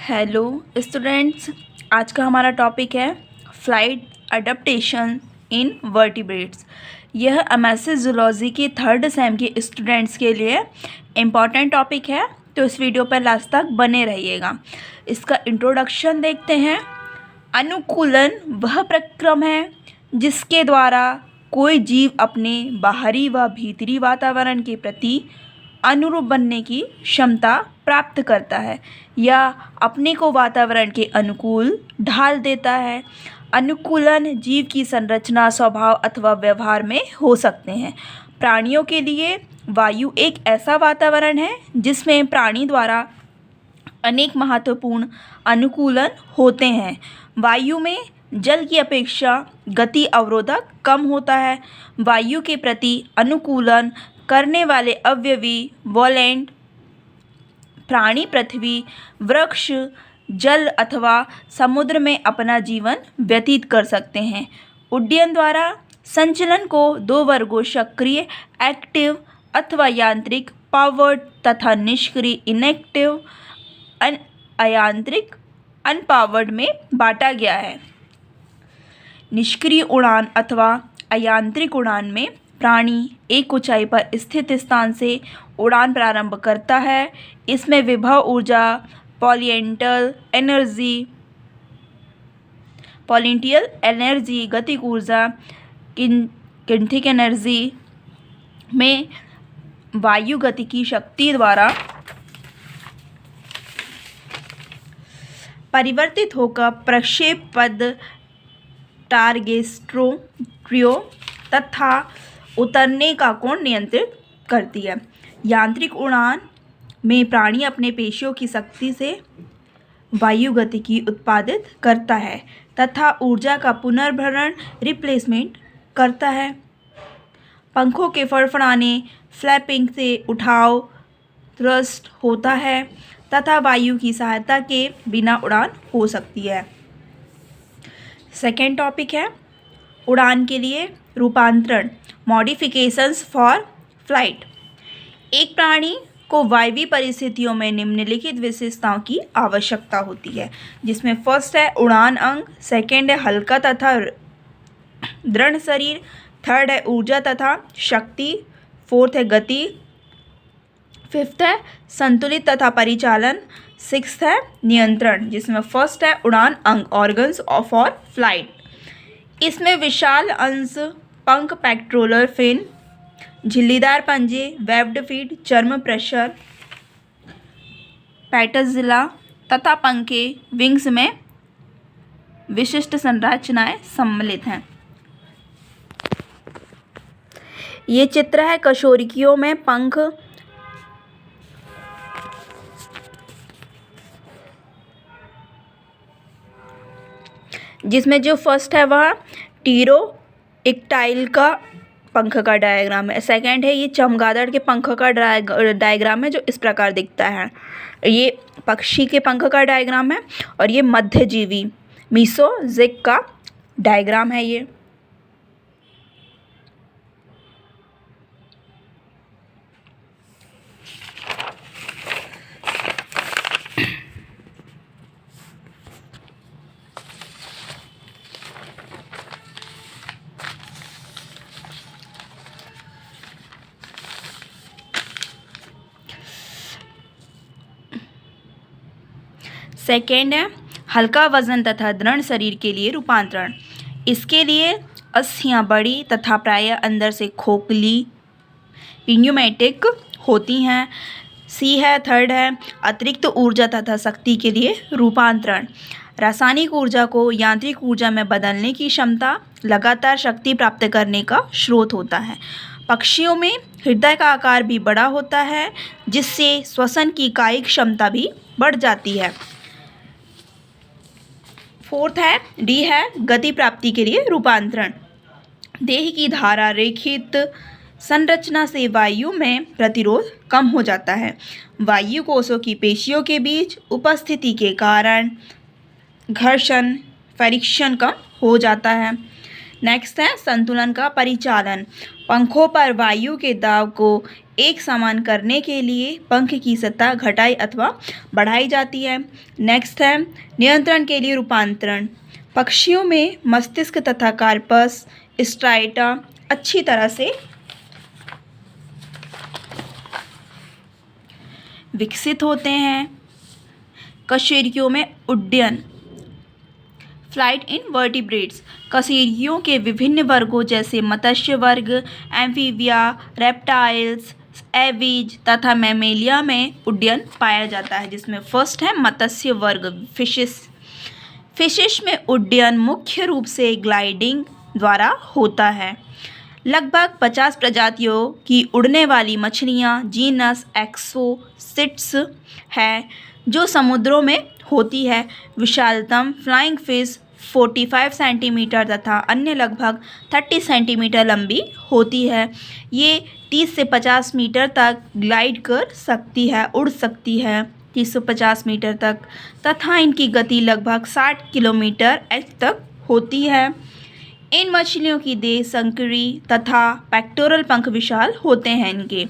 Hello students, आज का हमारा टॉपिक है फ्लाइट अडेप्टेशन इन वर्टिब्रेट्स। यह एमएससी जूलॉजी के थर्ड सेम के स्टूडेंट्स के लिए इम्पॉर्टेंट टॉपिक है, तो इस वीडियो पर लास्ट तक बने रहिएगा। इसका इंट्रोडक्शन देखते हैं। अनुकूलन वह प्रक्रम है जिसके द्वारा कोई जीव अपने बाहरी व भीतरी वातावरण के प्रति अनुरूप बनने की क्षमता प्राप्त करता है या अपने को वातावरण के अनुकूल ढाल देता है। अनुकूलन जीव की संरचना, स्वभाव अथवा व्यवहार में हो सकते हैं। प्राणियों के लिए वायु एक ऐसा वातावरण है जिसमें प्राणी द्वारा अनेक महत्वपूर्ण अनुकूलन होते हैं। वायु में जल की अपेक्षा गति अवरोधक कम होता है। वायु के प्रति अनुकूलन करने वाले अवयवी वॉलेंट प्राणी पृथ्वी, वृक्ष, जल अथवा समुद्र में अपना जीवन व्यतीत कर सकते हैं। उड्डयन द्वारा संचलन को दो वर्गों सक्रिय एक्टिव अथवा यांत्रिक पावर्ड तथा निष्क्रिय इनएक्टिव अयांत्रिक अनपावर्ड में बांटा गया है। निष्क्रिय उड़ान अथवा अयांत्रिक उड़ान में प्राणी एक ऊंचाई पर स्थित स्थान से उड़ान प्रारंभ करता है। इसमें विभव ऊर्जा, पोटेंशियल एनर्जी, गतिक ऊर्जा, किनेटिक एनर्जी में वायु गति की शक्ति द्वारा परिवर्तित होकर प्रक्षेप पद, ट्राजेक्टोरी तथा उतरने का कोण नियंत्रित करती है। यांत्रिक उड़ान में प्राणी अपने पेशियों की शक्ति से वायु गतिकी उत्पादित करता है तथा ऊर्जा का पुनर्भरण रिप्लेसमेंट करता है। पंखों के फड़फड़ाने, फ्लैपिंग से उठाव थ्रस्ट होता है तथा वायु की सहायता के बिना उड़ान हो सकती है। सेकेंड टॉपिक है उड़ान के लिए रूपांतरण, मॉडिफिकेशंस फॉर फ्लाइट। एक प्राणी को वायवीय परिस्थितियों में निम्नलिखित विशेषताओं की आवश्यकता होती है, जिसमें फर्स्ट है उड़ान अंग, सेकेंड है हल्का तथा दृढ़ शरीर, थर्ड है ऊर्जा तथा शक्ति, फोर्थ है गति, फिफ्थ है संतुलित तथा परिचालन, सिक्स्थ है नियंत्रण, जिसमें फर्स्ट है उड़ान अंग ऑर्गन्स फॉर फ्लाइट। इसमें विशाल अंश, पंख, पेक्टोरल फिन, झिल्लीदार पंजे, वेब्ड फीट, चर्म प्रेशर, पैटर्जिला तथा पंखे, विंग्स में विशिष्ट संरचनाएं सम्मिलित हैं। ये चित्र है कशेरुकियों में पंख, जिसमें जो फर्स्ट है वह टीरोइक्टाइल का पंख का डायग्राम है। सेकंड है ये चमगादड़ के पंख का डायग्राम है, जो इस प्रकार दिखता है। ये पक्षी के पंख का डायग्राम है और ये मध्यजीवी मीसोजिक का डायग्राम है। ये सेकेंड है हल्का वजन तथा दृढ़ शरीर के लिए रूपांतरण। इसके लिए अस्थियां बड़ी तथा प्रायः अंदर से खोखली न्यूमेटिक होती हैं। सी है थर्ड है अतिरिक्त ऊर्जा तथा शक्ति के लिए रूपांतरण। रासायनिक ऊर्जा को यांत्रिक ऊर्जा में बदलने की क्षमता लगातार शक्ति प्राप्त करने का स्रोत होता है। पक्षियों में हृदय का आकार भी बड़ा होता है, जिससे श्वसन की कायिक क्षमता भी बढ़ जाती है। फोर्थ है डी है गति प्राप्ति के लिए रूपांतरण। देह की धारा रेखित संरचना से वायु में प्रतिरोध कम हो जाता है। वायु कोशों की पेशियों के बीच उपस्थिति के कारण घर्षण फ्रिक्शन कम हो जाता है। नेक्स्ट है संतुलन का परिचालन। पंखों पर वायु के दाब को एक समान करने के लिए पंख की सतह घटाई अथवा बढ़ाई जाती है। नेक्स्ट है नियंत्रण के लिए रूपांतरण। पक्षियों में मस्तिष्क तथा कार्पस स्ट्राटा अच्छी तरह से विकसित होते हैं। कशेरुकियों में उड्डयन। Flight in vertebrates. कशेरुकियों के विभिन्न वर्गों जैसे मत्स्य वर्ग, एम्फीबिया, रेप्टाइल्स, एविज तथा मैमेलिया में उड्डयन पाया जाता है, जिसमें फर्स्ट है मत्स्य वर्ग फिशिस। फिशिस में उड्डयन मुख्य रूप से ग्लाइडिंग द्वारा होता है। लगभग 50 प्रजातियों की उड़ने वाली मछलियाँ जीनस एक्सोसिट्स है जो समुद्रों में होती है। विशालतम फ्लाइंग फिश 45 सेंटीमीटर तथा अन्य लगभग 30 सेंटीमीटर लंबी होती है। ये 30 से 50 मीटर तक ग्लाइड कर सकती है, उड़ सकती है 30 से 50 मीटर तक, तथा इनकी गति लगभग 60 किलोमीटर तक होती है। इन मछलियों की देह संकरी तथा पेक्टोरल पंख विशाल होते हैं इनके,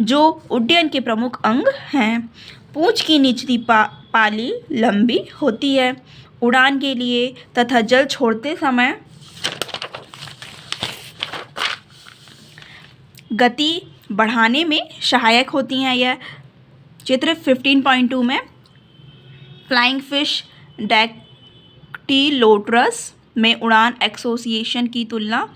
जो उड्डयन के प्रमुख अंग हैं। पूंछ की निचली पाली लंबी होती है। उड़ान के लिए तथा जल छोड़ते समय गति बढ़ाने में सहायक होती हैं। यह चित्र 15.2 में फ्लाइंग फिश डैक्टिलोट्रस में उड़ान एसोसिएशन की तुलना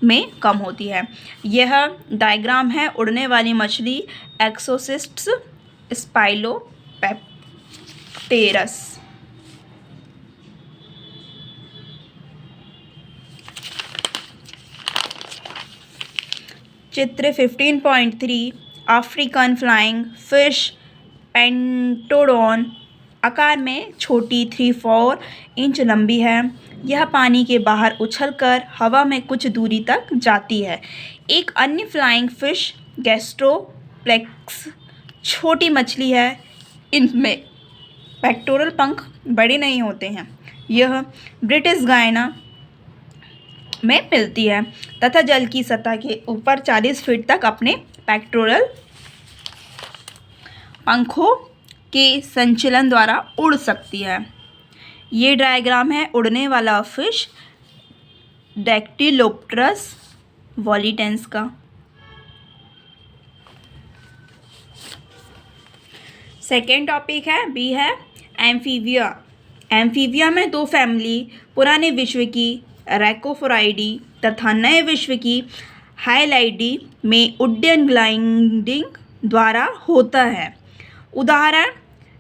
में कम होती है। यह डायग्राम है उड़ने वाली मछली एक्सोसिस्ट्स स्पाइलोपेप्टेरस। चित्र 15.3 अफ्रीकन फ्लाइंग फिश पेंटोडॉन आकार में छोटी 3-4 इंच लंबी है। यह पानी के बाहर उछलकर हवा में कुछ दूरी तक जाती है। एक अन्य फ्लाइंग फिश गैस्ट्रोप्लेक्स छोटी मछली है। इनमें पेक्टोरल पंख बड़े नहीं होते हैं। यह ब्रिटिश गायना में मिलती है तथा जल की सतह के ऊपर 40 फीट तक अपने पेक्टोरल पंखों के संचलन द्वारा उड़ सकती है। ये डायग्राम है उड़ने वाला फिश डैक्टिलोप्टेरस वॉलिटेंस का। सेकेंड टॉपिक है बी है एम्फीबिया। एम्फीबिया में दो फैमिली पुराने विश्व की रैकोफोराइडी तथा नए विश्व की हाइलाइडी में उड्डयन ग्लाइडिंग द्वारा होता है। उदाहरण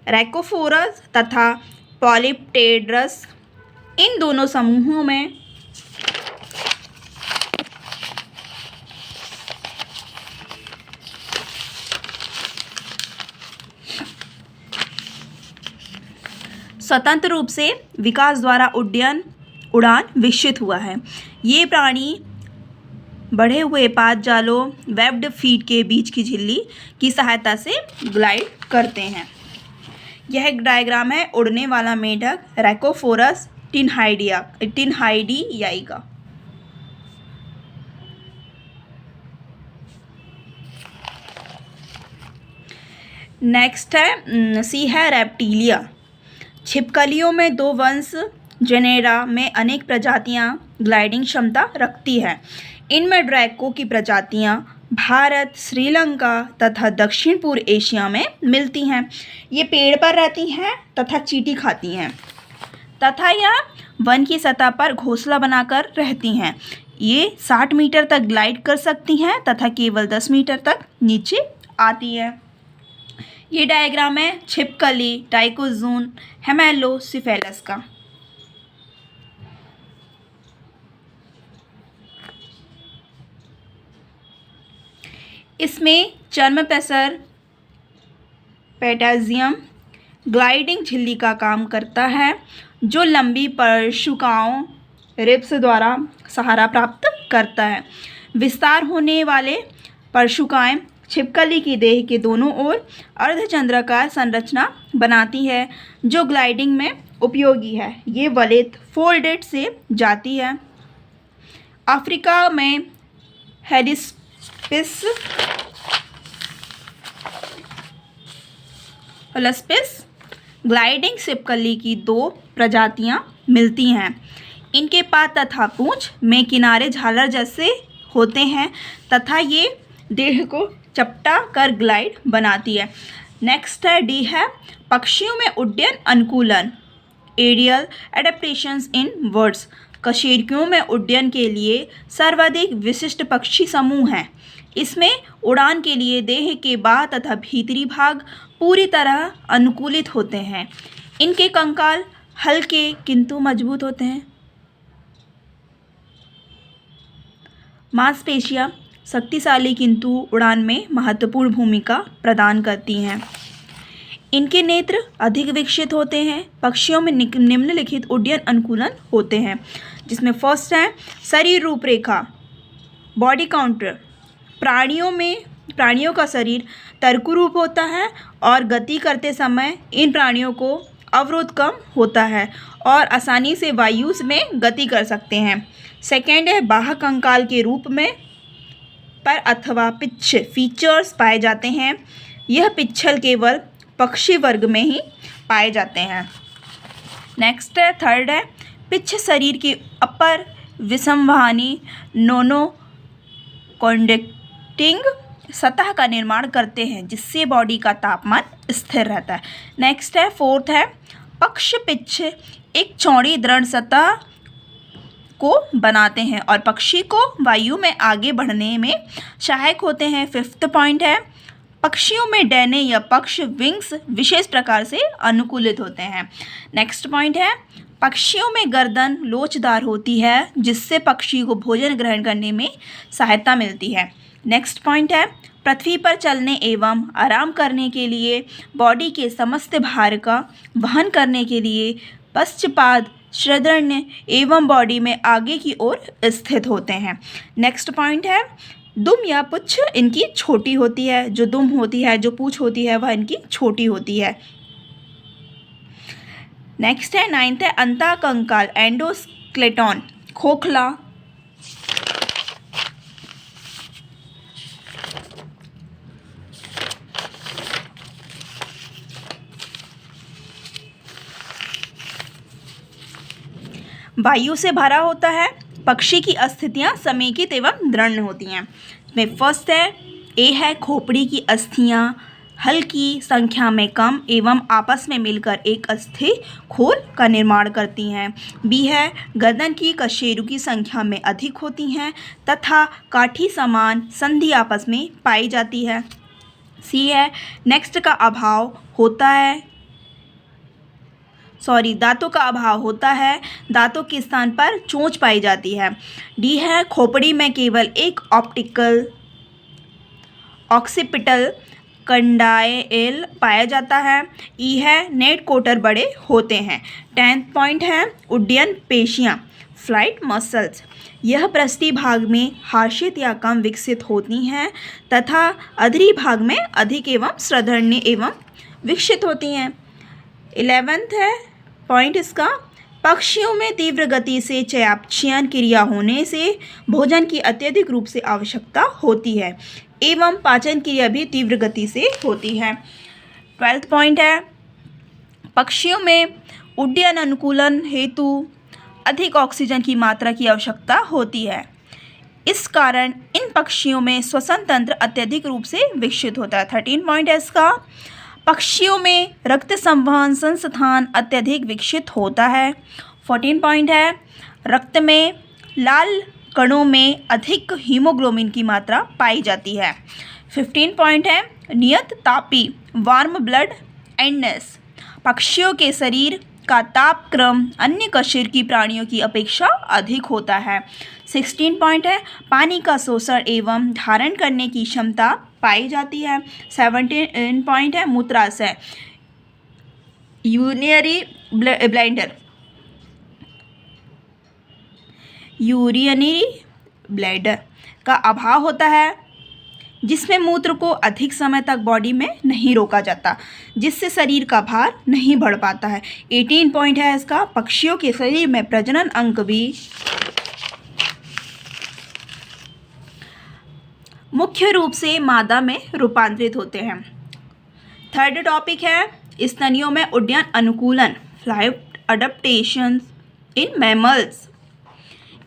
रैकोफोरस तथा पॉलिप्टेरस। इन दोनों समूहों में स्वतंत्र रूप से विकास द्वारा उड़ान विकसित हुआ है। ये प्राणी बढ़े हुए पाद जालों वेब्ड फीट के बीच की झिल्ली की सहायता से ग्लाइड करते हैं। यह एक डायग्राम है उड़ने वाला मेढक रैकोफोरस टिनहाइडियाई का। नेक्स्ट है सी है रेप्टिलिया। छिपकलियों में दो वंश जेनेरा में अनेक प्रजातियां ग्लाइडिंग क्षमता रखती हैं। इनमें ड्रैको की प्रजातियां भारत, श्रीलंका तथा दक्षिण पूर्व एशिया में मिलती हैं। ये पेड़ पर रहती हैं तथा चींटी खाती हैं तथा यह वन की सतह पर घोंसला बनाकर रहती हैं। ये 60 मीटर तक ग्लाइड कर सकती हैं तथा केवल 10 मीटर तक नीचे आती है। ये डायग्राम है छिपकली टाइकोजून हेमेलोसिफेलस का। इसमें चर्मपेसर पेटाजियम ग्लाइडिंग झिल्ली का काम करता है, जो लंबी पर्शुकाओं रिब्स द्वारा सहारा प्राप्त करता है। विस्तार होने वाले पर्शुकाएं छिपकली की देह के दोनों ओर अर्धचंद्राकार संरचना बनाती है, जो ग्लाइडिंग में उपयोगी है। ये वलित फोल्डेड से जाती है। अफ्रीका में हेरिस्पिस होलस्पिस ग्लाइडिंग छिपकली की 2 प्रजातियां मिलती हैं। इनके पात तथा पूंछ में किनारे झालर जैसे होते हैं तथा ये देह को चपटा कर ग्लाइड बनाती है। नेक्स्ट है डी है पक्षियों में उड्डयन अनुकूलन एरियल एडेप्टेशंस इन बर्ड्स। कशेरुकियों में उड्डयन के लिए सर्वाधिक विशिष्ट पक्षी समूह हैं। इसमें उड़ान के लिए देह के बाह्य तथा भीतरी भाग पूरी तरह अनुकूलित होते हैं। इनके कंकाल हल्के किंतु मजबूत होते हैं। मांसपेशियां शक्तिशाली किंतु उड़ान में महत्वपूर्ण भूमिका प्रदान करती हैं। इनके नेत्र अधिक विकसित होते हैं। पक्षियों में निम्नलिखित उड्डयन अनुकूलन होते हैं, जिसमें फर्स्ट है शरीर रूपरेखा बॉडी काउंटर। प्राणियों का शरीर तरकुरूप होता है और गति करते समय इन प्राणियों को अवरोध कम होता है और आसानी से वायु में गति कर सकते हैं। सेकेंड है बाह्य कंकाल के रूप में पर अथवा पिच्छ फीचर्स पाए जाते हैं। यह पिच्छल केवल पक्षी वर्ग में ही पाए जाते हैं। नेक्स्ट है थर्ड है पिच्छ शरीर की अपर विसंवहनी नोनो कॉन्डक्टिंग सतह का निर्माण करते हैं, जिससे बॉडी का तापमान स्थिर रहता है। नेक्स्ट है फोर्थ है पक्ष पिच्छ एक चौड़ी दृढ़ सतह को बनाते हैं और पक्षी को वायु में आगे बढ़ने में सहायक होते हैं। फिफ्थ पॉइंट है पक्षियों में डैने या पक्ष विंग्स विशेष प्रकार से अनुकूलित होते हैं। नेक्स्ट पॉइंट है पक्षियों में गर्दन लोचदार होती है, जिससे पक्षी को भोजन ग्रहण करने में सहायता मिलती है। नेक्स्ट पॉइंट है पृथ्वी पर चलने एवं आराम करने के लिए बॉडी के समस्त भार का वहन करने के लिए पश्चपाद श्रृदण्य एवं बॉडी में आगे की ओर स्थित होते हैं। नेक्स्ट पॉइंट है दुम या पुच्छ इनकी छोटी होती है। जो दुम होती है, जो पूंछ होती है, वह इनकी छोटी होती है। नेक्स्ट है नाइन्थ है अंतःकंकाल एंडोस्केलेटन खोखला। वायु से भरा होता है। पक्षी की अस्थियां समेकित एवं दृढ़ होती हैं। इसमें फर्स्ट है ए है खोपड़ी की अस्थियां हल्की संख्या में कम एवं आपस में मिलकर एक अस्थि खोल का निर्माण करती हैं। बी है गर्दन की कशेरु की संख्या में अधिक होती हैं तथा काठी समान संधि आपस में पाई जाती है। सी है नेक्स्ट का अभाव होता है दांतों का अभाव होता है। दांतों के स्थान पर चोंच पाई जाती है। डी है खोपड़ी में केवल एक ऑक्सीपिटल कंडाइल पाया जाता है। ई है नेट कोटर बड़े होते हैं। 10th पॉइंट है उड्डयन पेशियां फ्लाइट मसल्स। यह पृष्ठीय भाग में हर्षित या कम विकसित होती हैं तथा अधरी भाग में अधिक एवं श्रृदण्य एवं विकसित होती हैं। 11th है पॉइंट इसका पक्षियों में तीव्र गति से चयापचयन क्रिया होने से भोजन की अत्यधिक रूप से आवश्यकता होती है एवं पाचन क्रिया भी तीव्र गति से होती है। 12th पॉइंट है पक्षियों में उड्डयन अनुकूलन हेतु अधिक ऑक्सीजन की मात्रा की आवश्यकता होती है। इस कारण इन पक्षियों में श्वसन तंत्र अत्यधिक रूप से विकसित होता है। 13 पॉइंट है इसका पक्षियों में रक्त संवहन संस्थान अत्यधिक विकसित होता है। 14 पॉइंट है रक्त में लाल कणों में अधिक हीमोग्लोबिन की मात्रा पाई जाती है। 15 पॉइंट है नियत तापी वार्म ब्लड एंडनेस। पक्षियों के शरीर का तापक्रम अन्य कशेरुकी प्राणियों की अपेक्षा अधिक होता है। 16 पॉइंट है पानी का शोषण एवं धारण करने की क्षमता पाई जाती है। 17 पॉइंट है मूत्राशय यूरिनरी ब्लैडर का अभाव होता है, जिसमें मूत्र को अधिक समय तक बॉडी में नहीं रोका जाता, जिससे शरीर का भार नहीं बढ़ पाता है। 18 पॉइंट है इसका पक्षियों के शरीर में प्रजनन अंग भी मुख्य रूप से मादा में रूपांतरित होते हैं। थर्ड टॉपिक है स्तनियों में उड्डयन अनुकूलन, फ्लाइट अडप्टेशन इन मैमल्स।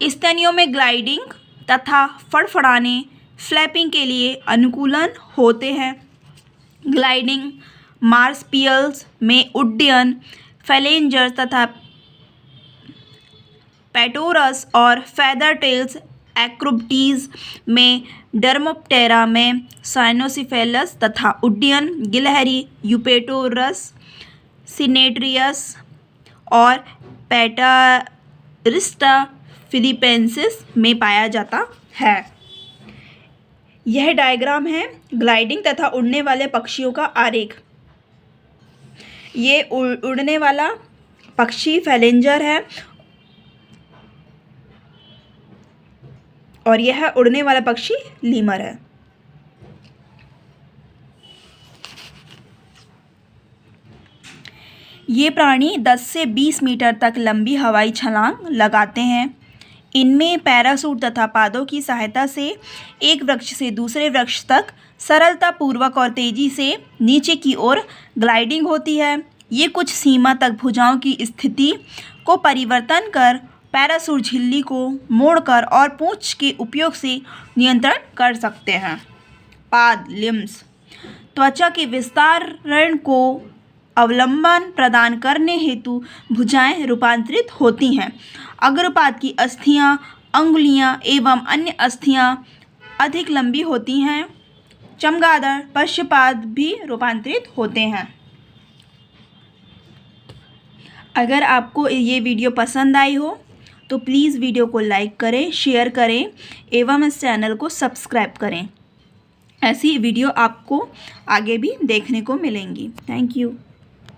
स्तनियों में ग्लाइडिंग तथा फड़फड़ाने, फ्लैपिंग के लिए अनुकूलन होते हैं। ग्लाइडिंग मार्सपियल्स में उड्डयन, फैलेंजर्स तथा पेटोरस और फेदर टेल्स एक्रोबटीज में, डर्मोप्टेरा में साइनोसिफेलस तथा उड्डयन गिलहरी यूपेटोरस, सिनेट्रियस और पैटारिस्टा फिलीपेंसिस में पाया जाता है। यह डायग्राम है ग्लाइडिंग तथा उड़ने वाले पक्षियों का आरेख। ये उड़ने वाला पक्षी फैलेंजर है और यह उड़ने वाला पक्षी लीमर है। ये प्राणी 10 से 20 मीटर तक लंबी हवाई छलांग लगाते हैं। इनमें पैराशूट तथा पादों की सहायता से एक वृक्ष से दूसरे वृक्ष तक सरलतापूर्वक और तेजी से नीचे की ओर ग्लाइडिंग होती है। ये कुछ सीमा तक भुजाओं की स्थिति को परिवर्तन कर पैराशूट झिल्ली को मोड़कर और पूंछ के उपयोग से नियंत्रण कर सकते हैं। पाद लिम्स त्वचा के विस्तारण को अवलंबन प्रदान करने हेतु भुजाएं रूपांतरित होती हैं। अग्रपाद की अस्थियां, अंगुलियां एवं अन्य अस्थियां अधिक लंबी होती हैं। चमगादड़ पश्चपाद भी रूपांतरित होते हैं। अगर आपको ये वीडियो पसंद आई हो तो प्लीज़ वीडियो को लाइक करें, शेयर करें एवं इस चैनल को सब्सक्राइब करें। ऐसी वीडियो आपको आगे भी देखने को मिलेंगी। Thank you.